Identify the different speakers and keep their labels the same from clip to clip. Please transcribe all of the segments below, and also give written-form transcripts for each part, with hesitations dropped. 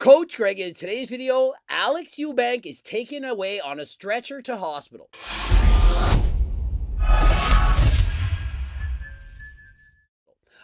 Speaker 1: Coach Greg, in today's video, Alex Eubank is taken away on a stretcher to hospital.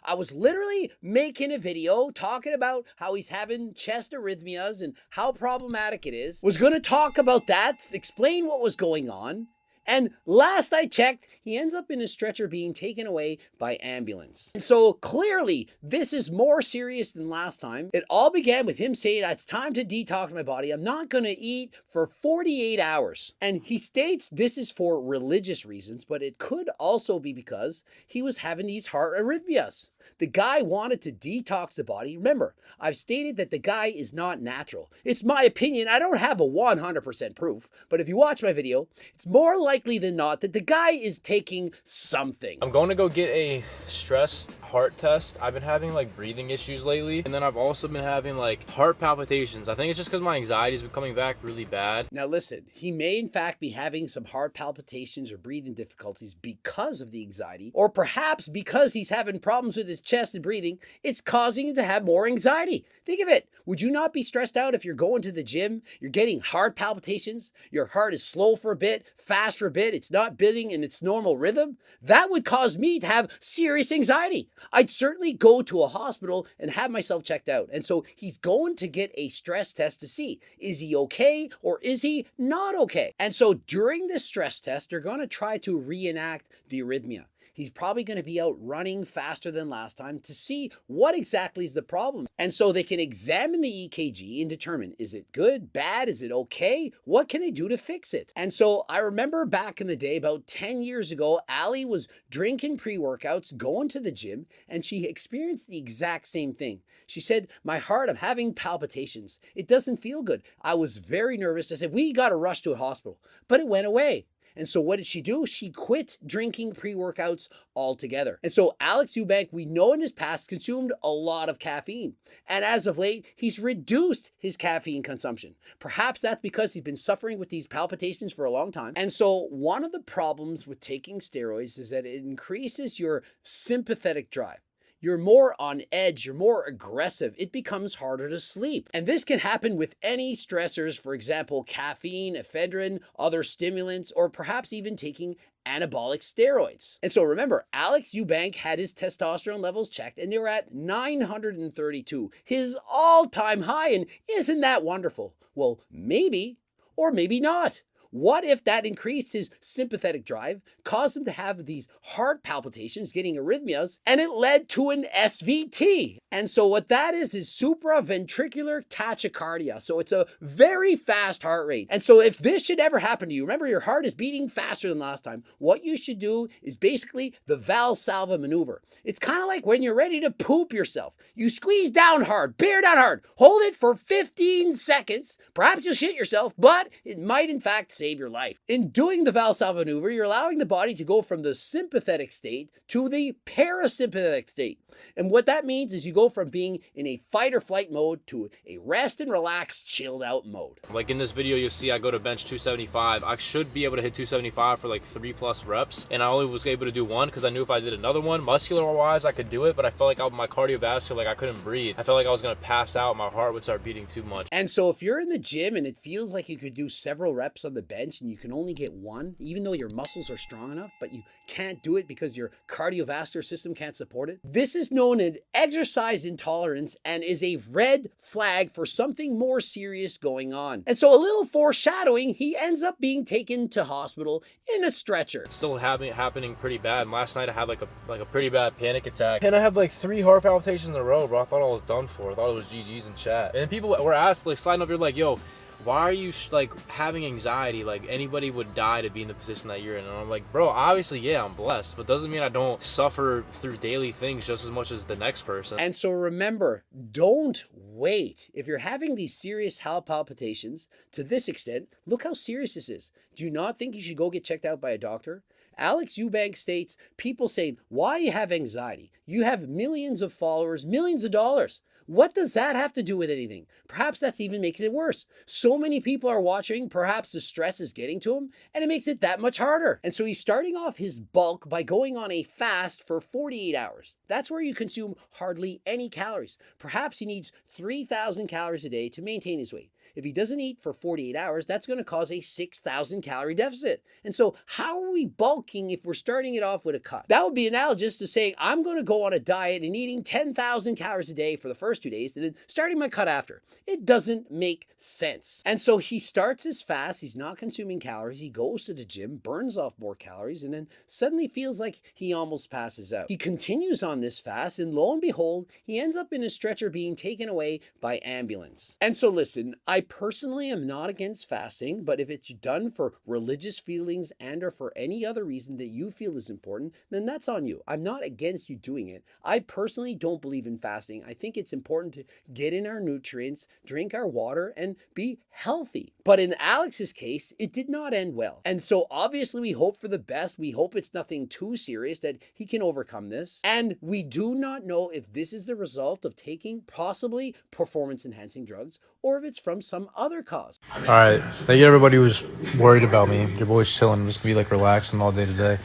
Speaker 1: I was literally making a video talking about how he's having chest arrhythmias and how problematic it is. Was going to talk about that, explain what was going on. And last I checked, he ends up in a stretcher being taken away by ambulance. And so clearly, this is more serious than last time. It all began with him saying, it's time to detox my body. I'm not going to eat for 48 hours. And he states this is for religious reasons, but it could also be because he was having these heart arrhythmias. The guy wanted to detox the body. Remember, I've stated that the guy is not natural. It's my opinion. I don't have a 100% proof, but if you watch my video, it's more likely than not that the guy is taking something.
Speaker 2: I'm going to go get a stress heart test. I've been having like breathing issues lately, and then I've also been having like heart palpitations. I think it's just because my anxiety has been coming back really bad.
Speaker 1: Now listen, he may in fact be having some heart palpitations or breathing difficulties because of the anxiety, or perhaps because he's having problems with his chest and breathing, it's causing him to have more anxiety. Think of it. Would you not be stressed out if you're going to the gym, you're getting heart palpitations, your heart is slow for a bit, fast for a bit, it's not beating in its normal rhythm? That would cause me to have serious anxiety. I'd certainly go to a hospital and have myself checked out. And so he's going to get a stress test to see, is he okay or is he not okay? And so during this stress test, they're going to try to reenact the arrhythmia. He's probably going to be out running faster than last time to see what exactly is the problem. And so they can examine the EKG and determine, is it good, bad, is it okay? What can they do to fix it? And so I remember back in the day, about 10 years ago, Allie was drinking pre-workouts, going to the gym, and she experienced the exact same thing. She said, my heart, I'm having palpitations. It doesn't feel good. I was very nervous. I said, we got to rush to a hospital, but it went away. And so what did she do? She quit drinking pre-workouts altogether. And so Alex Eubank, we know in his past, consumed a lot of caffeine. And as of late, he's reduced his caffeine consumption. Perhaps that's because he's been suffering with these palpitations for a long time. And so one of the problems with taking steroids is that it increases your sympathetic drive. You're more on edge, you're more aggressive, it becomes harder to sleep. And this can happen with any stressors, for example, caffeine, ephedrine, other stimulants, or perhaps even taking anabolic steroids. And so remember, Alex Eubank had his testosterone levels checked and they were at 932, his all-time high. And isn't that wonderful? Well, maybe, or maybe not. What if that increased his sympathetic drive, caused him to have these heart palpitations, getting arrhythmias, and it led to an SVT? And so what that is supraventricular tachycardia. So it's a very fast heart rate. And so if this should ever happen to you, remember your heart is beating faster than last time. What you should do is basically the Valsalva maneuver. It's kind of like when you're ready to poop yourself. You squeeze down hard, bear down hard, hold it for 15 seconds. Perhaps you'll shit yourself, but it might in fact save your life. In doing the Valsalva maneuver, you're allowing the body to go from the sympathetic state to the parasympathetic state. And what that means is you go from being in a fight or flight mode to a rest and relax, chilled out mode.
Speaker 2: Like in this video, you'll see I go to bench 275. I should be able to hit 275 for like 3+ reps. And I only was able to do one because I knew if I did another one, muscular wise, I could do it. But I felt like my cardiovascular, like I couldn't breathe. I felt like I was going to pass out. My heart would start beating too much.
Speaker 1: And so if you're in the gym and it feels like you could do several reps on the bench and you can only get one, even though your muscles are strong enough, but you can't do it because your cardiovascular system can't support it. This is known as exercise intolerance and is a red flag for something more serious going on. And so a little foreshadowing, he ends up being taken to hospital in a stretcher.
Speaker 2: It's still happening pretty bad. Last night I had like a pretty bad panic attack. And I had like 3 heart palpitations in a row, bro. I thought I was done for. I thought it was GG's in chat. And people were asked, like sliding up here like, yo, why are you like having anxiety? Like anybody would die to be in the position that you're in. And I'm like, bro, obviously, yeah, I'm blessed, but doesn't mean I don't suffer through daily things just as much as the next person.
Speaker 1: And so remember, don't wait. If you're having these serious heart palpitations to this extent, look how serious this is. Do you not think you should go get checked out by a doctor? Alex Eubank states, people saying, why you have anxiety? You have millions of followers, millions of dollars. What does that have to do with anything? Perhaps that's even making it worse. So many people are watching, perhaps the stress is getting to him, and it makes it that much harder. And so he's starting off his bulk by going on a fast for 48 hours. That's where you consume hardly any calories. Perhaps he needs 3,000 calories a day to maintain his weight. If he doesn't eat for 48 hours, that's going to cause a 6,000 calorie deficit. And so how are we bulking if we're starting it off with a cut? That would be analogous to saying, I'm going to go on a diet and eating 10,000 calories a day for the first 2 days and then starting my cut after. It doesn't make sense. And so he starts his fast, he's not consuming calories, he goes to the gym, burns off more calories, and then suddenly feels like he almost passes out. He continues on this fast, and lo and behold, he ends up in a stretcher being taken away by ambulance. And so listen, I personally am not against fasting, but if it's done for religious feelings and or for any other reason that you feel is important, then that's on you. I'm not against you doing it. I personally don't believe in fasting. I think it's important to get in our nutrients, drink our water, and be healthy. But in Alex's case, it did not end well. And so obviously we hope for the best. We hope it's nothing too serious, that he can overcome this. And we do not know if this is the result of taking possibly performance enhancing drugs or if it's from some other cause.
Speaker 2: All right, thank you everybody who's worried about me. Your boy's chilling. I'm just gonna be like relaxing all day today.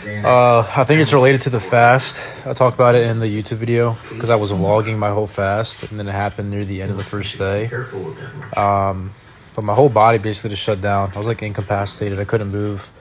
Speaker 2: I think it's related to the fast. I talked about it in the YouTube video because I was vlogging my whole fast, and then it happened near the end of the first day. But my whole body basically just shut down. I was like incapacitated. I couldn't move.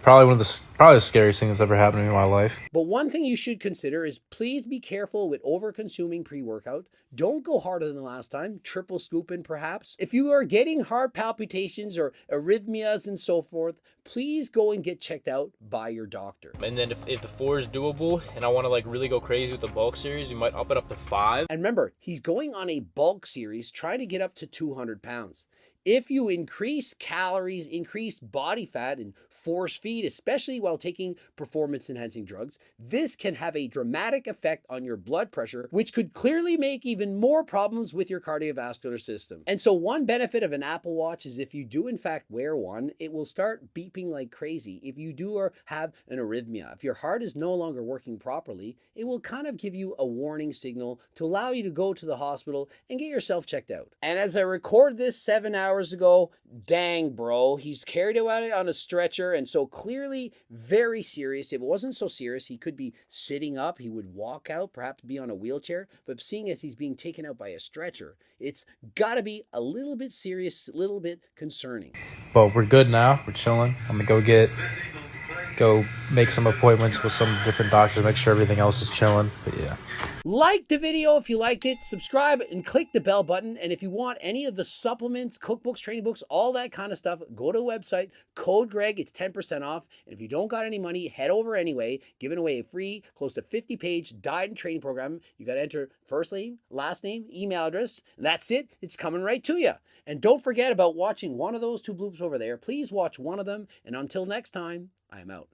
Speaker 2: Probably the scariest thing that's ever happened in my life.
Speaker 1: But one thing you should consider is please be careful with over-consuming pre-workout. Don't go harder than the last time, triple scooping perhaps. If you are getting heart palpitations or arrhythmias and so forth, please go and get checked out by your doctor.
Speaker 2: And then if the 4 is doable and I want to like really go crazy with the bulk series, we might up it up to 5.
Speaker 1: And remember, he's going on a bulk series trying to get up to 200 pounds. If you increase calories, increase body fat, and force feed, especially while taking performance-enhancing drugs, this can have a dramatic effect on your blood pressure, which could clearly make even more problems with your cardiovascular system. And so one benefit of an Apple Watch is if you do in fact wear one, it will start beeping like crazy. If you do or have an arrhythmia, if your heart is no longer working properly, it will kind of give you a warning signal to allow you to go to the hospital and get yourself checked out. And as I record this 7 hours ago, dang bro, he's carried away on a stretcher, and so clearly very serious. If it wasn't so serious, he could be sitting up, he would walk out, perhaps be on a wheelchair, but seeing as he's being taken out by a stretcher, it's gotta be a little bit serious, a little bit concerning.
Speaker 2: But we're good now, we're chilling. I'm gonna go make some appointments with some different doctors, make sure everything else is chilling. But yeah.
Speaker 1: Like the video if you liked it, subscribe and click the bell button. And if you want any of the supplements, cookbooks, training books, all that kind of stuff, go to the website, code Greg, it's 10% off. And if you don't got any money, head over anyway, giving away a free, close to 50-page diet and training program. You got to enter first name, last name, email address. And that's it. It's coming right to you. And don't forget about watching one of those 2 bloops over there. Please watch one of them. And until next time, I am out.